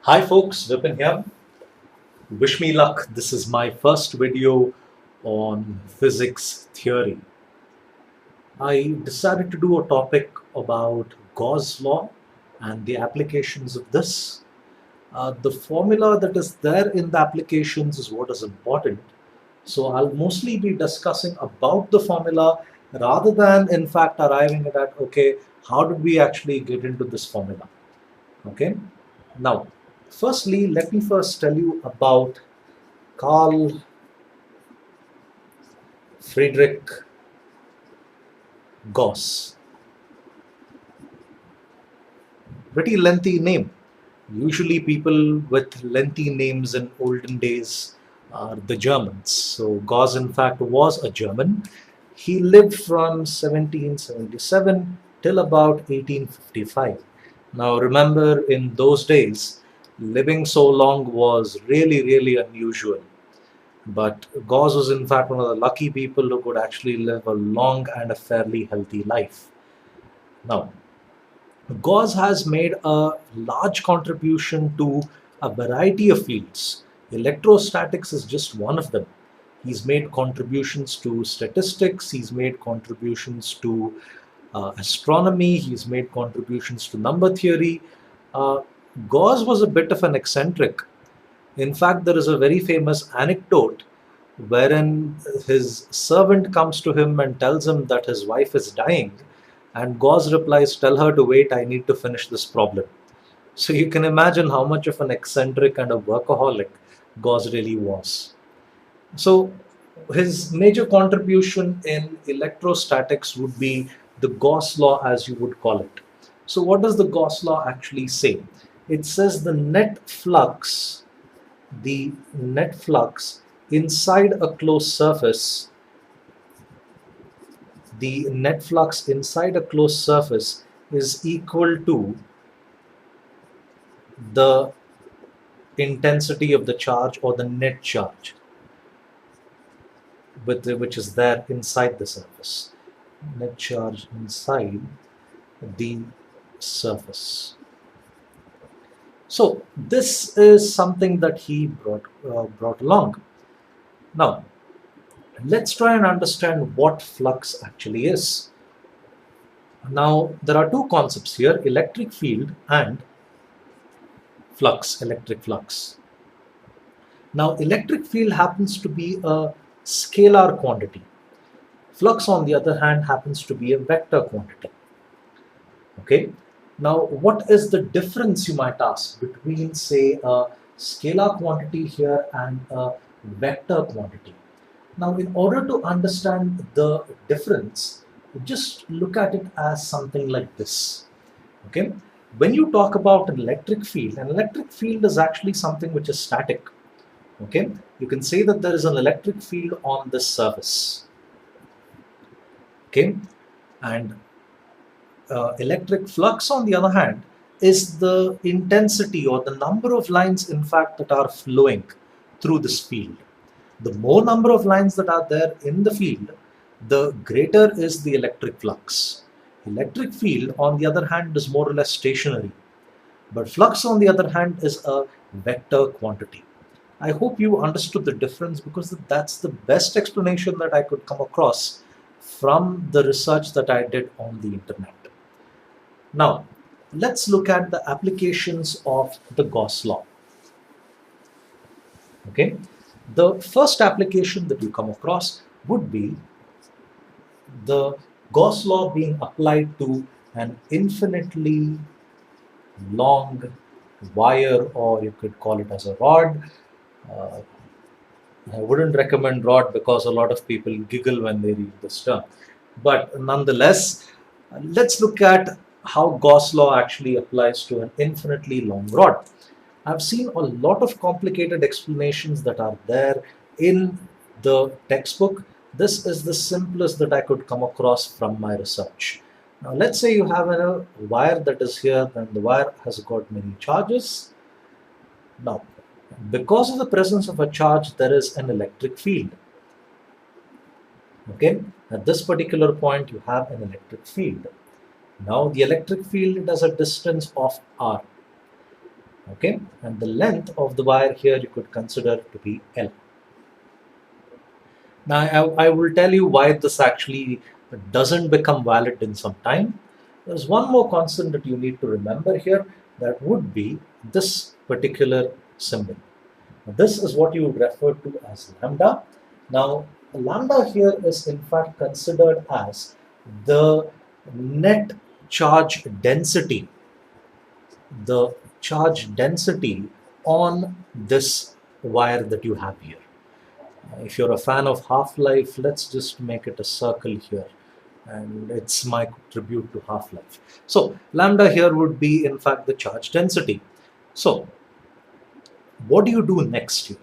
Hi folks, Vipin here. Wish me luck. This is my first video on physics theory. I decided to do a topic about Gauss law and the applications of this. The formula that is there in the applications is what is important. So I'll mostly be discussing about the formula rather than in fact arriving at, okay, how did we actually get into this formula? Okay. Now, firstly, let me first tell you about Carl Friedrich Gauss. Pretty lengthy name. Usually, people with lengthy names in olden days are the Germans. So, Gauss, in fact, was a German. He lived from 1777 till about 1855. Now, remember, in those days, living so long was really, really unusual. But Gauss was, in fact, one of the lucky people who could actually live a long and a fairly healthy life. Now, Gauss has made a large contribution to a variety of fields. Electrostatics is just one of them. He's made contributions to statistics, he's made contributions to astronomy, he's made contributions to number theory. Uh, Gauss was a bit of an eccentric. In fact, there is a very famous anecdote wherein his servant comes to him and tells him that his wife is dying, and Gauss replies, "Tell her to wait, I need to finish this problem." So you can imagine how much of an eccentric and a workaholic Gauss really was. So his major contribution in electrostatics would be the Gauss law, as you would call it. So what does the Gauss law actually say? It says the net flux inside a closed surface, the net flux inside a closed surface is equal to the intensity of the charge or the net charge which is there inside the surface. Net charge inside the surface. So this is something that he brought along. Now, let's try and understand what flux actually is. Now, there are two concepts here, electric field and flux, electric flux. Now, electric field happens to be a scalar quantity. Flux, on the other hand, happens to be a vector quantity. Okay. Now, what is the difference, you might ask, between, say, a scalar quantity here and a vector quantity? Now, in order to understand the difference, just look at it as something like this. Okay. When you talk about an electric field is actually something which is static. Okay. You can say that there is an electric field on this surface. Okay. And electric flux, on the other hand, is the intensity or the number of lines, in fact, that are flowing through this field. The more number of lines that are there in the field, the greater is the electric flux. Electric field, on the other hand, is more or less stationary. But flux, on the other hand, is a vector quantity. I hope you understood the difference, because that's the best explanation that I could come across from the research that I did on the internet. Now, let's look at the applications of the Gauss law. Okay, the first application that you come across would be the Gauss law being applied to an infinitely long wire, or you could call it as a rod. I wouldn't recommend rod because a lot of people giggle when they read this term. But nonetheless, let's look at how Gauss law actually applies to an infinitely long rod. I've seen a lot of complicated explanations that are there in the textbook. This is the simplest that I could come across from my research. Now, let's say you have a wire that is here, and the wire has got many charges. Now, because of the presence of a charge, there is an electric field. Okay, at this particular point, you have an electric field. Now, the electric field is a distance of r. Okay, and the length of the wire here you could consider to be L. Now, I will tell you why this actually doesn't become valid in some time. There's one more constant that you need to remember here, that would be this particular symbol. Now, this is what you would refer to as lambda. Now, lambda here is in fact considered as the net charge density, the charge density on this wire that you have here. If you're a fan of Half-Life, let's just make it a circle here. And it's my tribute to Half-Life. So lambda here would be in fact the charge density. So what do you do next here?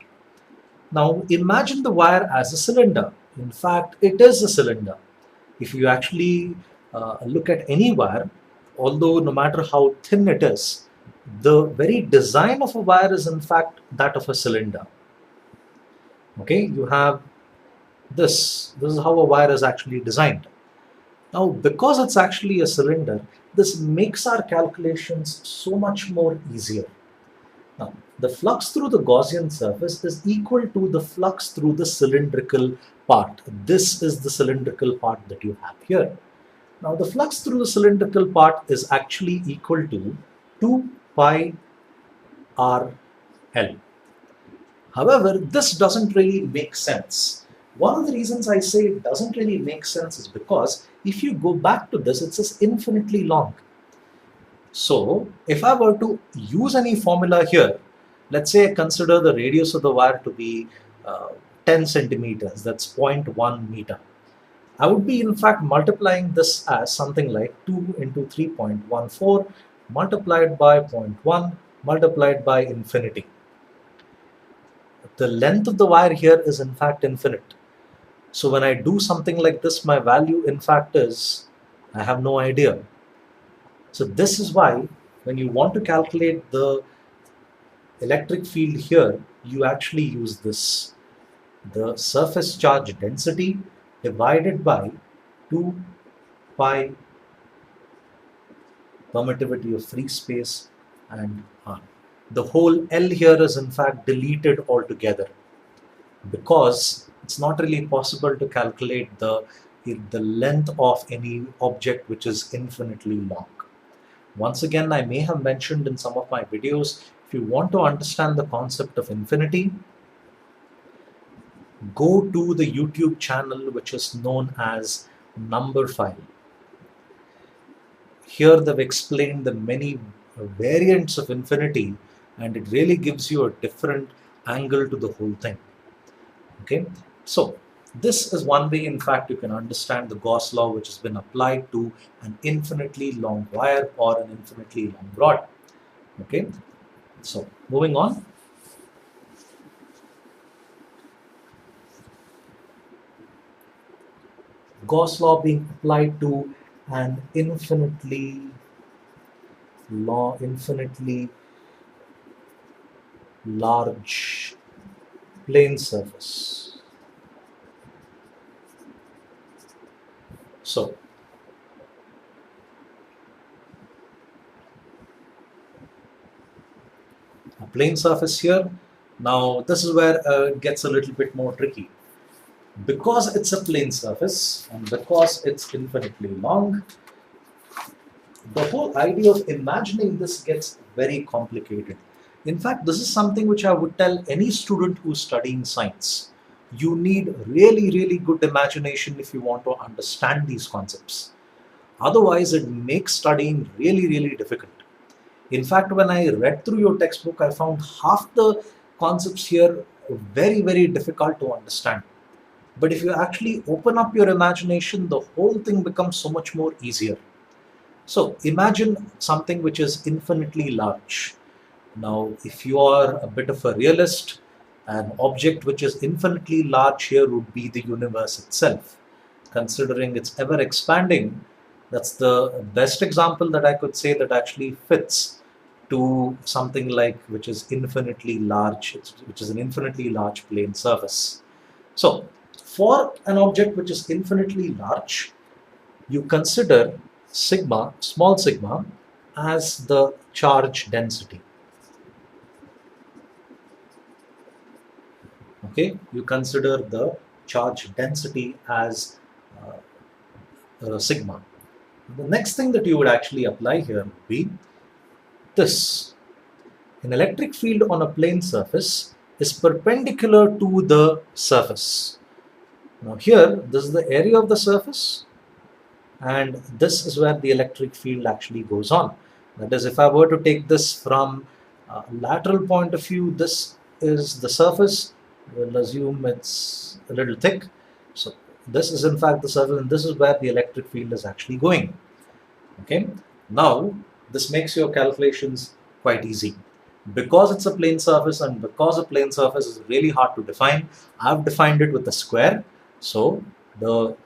Now imagine the wire as a cylinder. In fact, it is a cylinder. If you actually look at any wire, although no matter how thin it is, the very design of a wire is in fact that of a cylinder. Okay, you have this is how a wire is actually designed. Now, because it's actually a cylinder, this makes our calculations so much more easier. Now, the flux through the Gaussian surface is equal to the flux through the cylindrical part. This is the cylindrical part that you have here. Now, the flux through the cylindrical part is actually equal to 2 pi r L. However, this doesn't really make sense. One of the reasons I say it doesn't really make sense is because if you go back to this, it says infinitely long. So if I were to use any formula here, let's say I consider the radius of the wire to be 10 centimeters, that's 0.1 meter. I would be in fact multiplying this as something like 2 into 3.14 multiplied by 0.1 multiplied by infinity. The length of the wire here is in fact infinite. So when I do something like this, my value in fact is, I have no idea. So this is why when you want to calculate the electric field here, you actually use this. The surface charge density divided by 2 pi permittivity of free space and R. The whole L here is in fact deleted altogether because it's not really possible to calculate the length of any object which is infinitely long. Once again, I may have mentioned in some of my videos, if you want to understand the concept of infinity, go to the YouTube channel which is known as Number File. Here they've explained the many variants of infinity, and it really gives you a different angle to the whole thing. Okay, so this is one way in fact you can understand the Gauss law which has been applied to an infinitely long wire or an infinitely long rod. Okay, so moving on. Gauss law being applied to an infinitely large plane surface. So a plane surface here. Now this is where it gets a little bit more tricky. Because it's a plane surface and because it's infinitely long, the whole idea of imagining this gets very complicated. In fact, this is something which I would tell any student who's studying science. You need really, really good imagination if you want to understand these concepts. Otherwise, it makes studying really, really difficult. In fact, when I read through your textbook, I found half the concepts here very, very difficult to understand. But if you actually open up your imagination, the whole thing becomes so much more easier. So imagine something which is infinitely large. Now, if you are a bit of a realist, an object which is infinitely large here would be the universe itself. Considering it's ever expanding, that's the best example that I could say that actually fits to something like which is infinitely large, which is an infinitely large plane surface. So, for an object which is infinitely large, you consider sigma, small sigma, as the charge density. Okay, you consider the charge density as sigma. The next thing that you would actually apply here would be this. An electric field on a plane surface is perpendicular to the surface. Now here, this is the area of the surface, and this is where the electric field actually goes on. That is, if I were to take this from a lateral point of view, this is the surface. We'll assume it's a little thick. So this is in fact the surface, and this is where the electric field is actually going. Okay. Now this makes your calculations quite easy. Because it's a plane surface and because a plane surface is really hard to define, I've defined it with a square. So the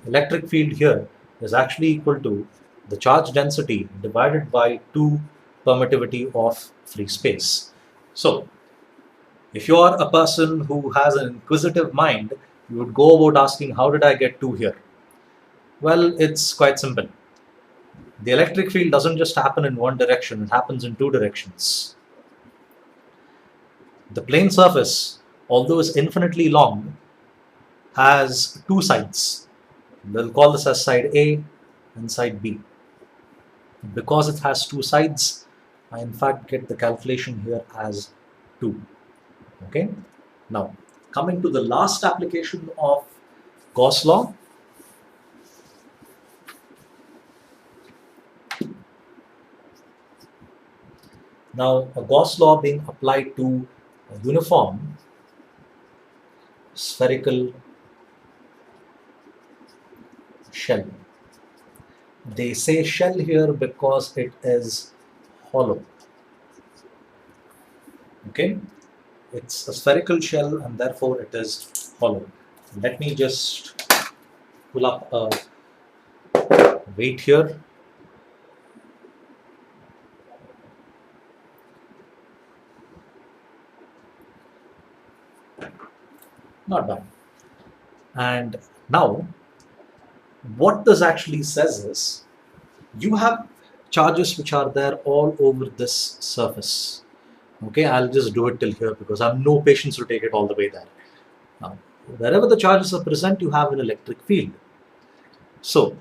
electric field here is actually equal to the charge density divided by 2 permittivity of free space. So if you are a person who has an inquisitive mind, you would go about asking, how did I get 2 here? Well, it's quite simple. The electric field doesn't just happen in one direction, it happens in 2 directions. The plane surface, although is infinitely long, has 2 sides. We'll call this as side A and side B. Because it has 2 sides, I in fact get the calculation here as 2. Okay. Now, coming to the last application of Gauss law. Now, a Gauss law being applied to a uniform spherical shell. They say shell here because it is hollow. Okay, it's a spherical shell and therefore it is hollow. Let me just pull up a weight here. Not bad. And now what this actually says is you have charges which are there all over this surface. Okay, I'll just do it till here because I have no patience to take it all the way there. Now, wherever the charges are present, you have an electric field. So,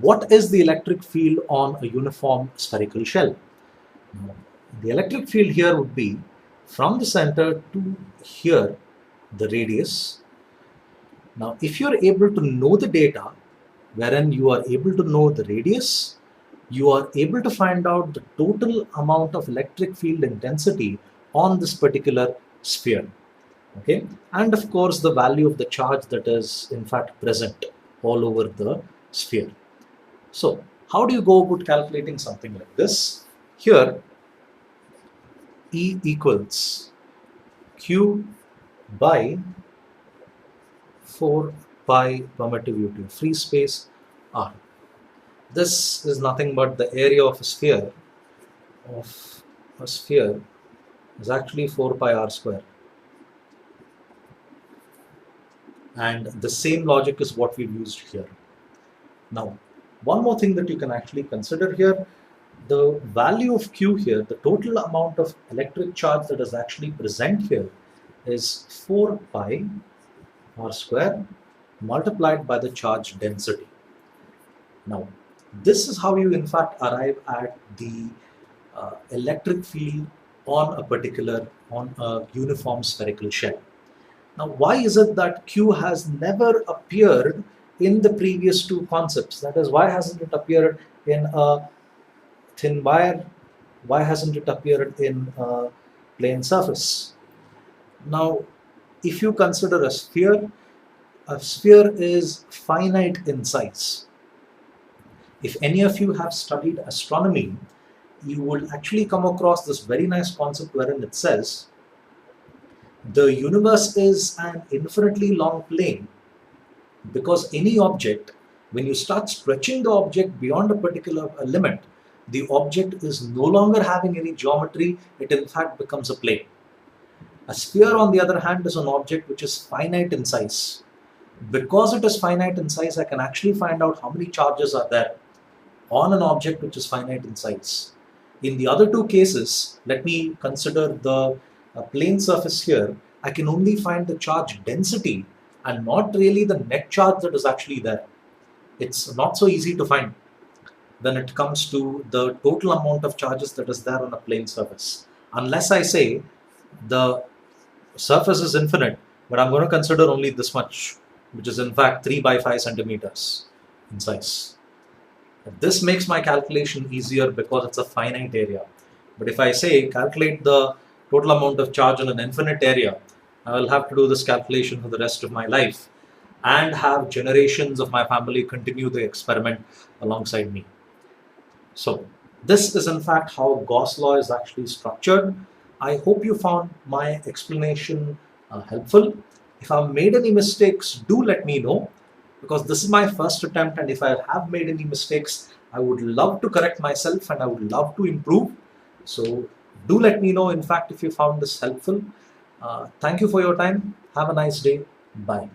what is the electric field on a uniform spherical shell? Now, the electric field here would be from the center to here, the radius. Now, if you're able to know the data, wherein you are able to know the radius, you are able to find out the total amount of electric field intensity on this particular sphere. Okay, and of course the value of the charge that is in fact present all over the sphere. So how do you go about calculating something like this? Here E equals Q by 4 pi permittivity of free space R. This is nothing but the area of a sphere is actually 4 pi r square. And the same logic is what we've used here. Now, one more thing that you can actually consider here, the value of Q here, the total amount of electric charge that is actually present here is 4 pi r square multiplied by the charge density. Now, this is how you in fact arrive at the electric field on a uniform spherical shell. Now, why is it that Q has never appeared in the previous 2 concepts? That is, why hasn't it appeared in a thin wire? Why hasn't it appeared in a plane surface? Now, if you consider a sphere is finite in size. If any of you have studied astronomy, you will actually come across this very nice concept wherein it says the universe is an infinitely long plane, because any object, when you start stretching the object beyond a particular limit, the object is no longer having any geometry, it in fact becomes a plane. A sphere, on the other hand, is an object which is finite in size. Because it is finite in size, I can actually find out how many charges are there on an object which is finite in size. In the other 2 cases, let me consider the plane surface here. I can only find the charge density and not really the net charge that is actually there. It's not so easy to find when it comes to the total amount of charges that is there on a plane surface. Unless I say the surface is infinite, but I'm going to consider only this much, which is in fact 3 by 5 centimeters in size. This makes my calculation easier because it's a finite area. But if I say calculate the total amount of charge in an infinite area, I will have to do this calculation for the rest of my life and have generations of my family continue the experiment alongside me. So this is in fact how Gauss law is actually structured. I hope you found my explanation helpful. If I've made any mistakes, do let me know, because this is my first attempt, and if I have made any mistakes, I would love to correct myself and I would love to improve. So do let me know, in fact, if you found this helpful. Thank you for your time. Have a nice day. Bye.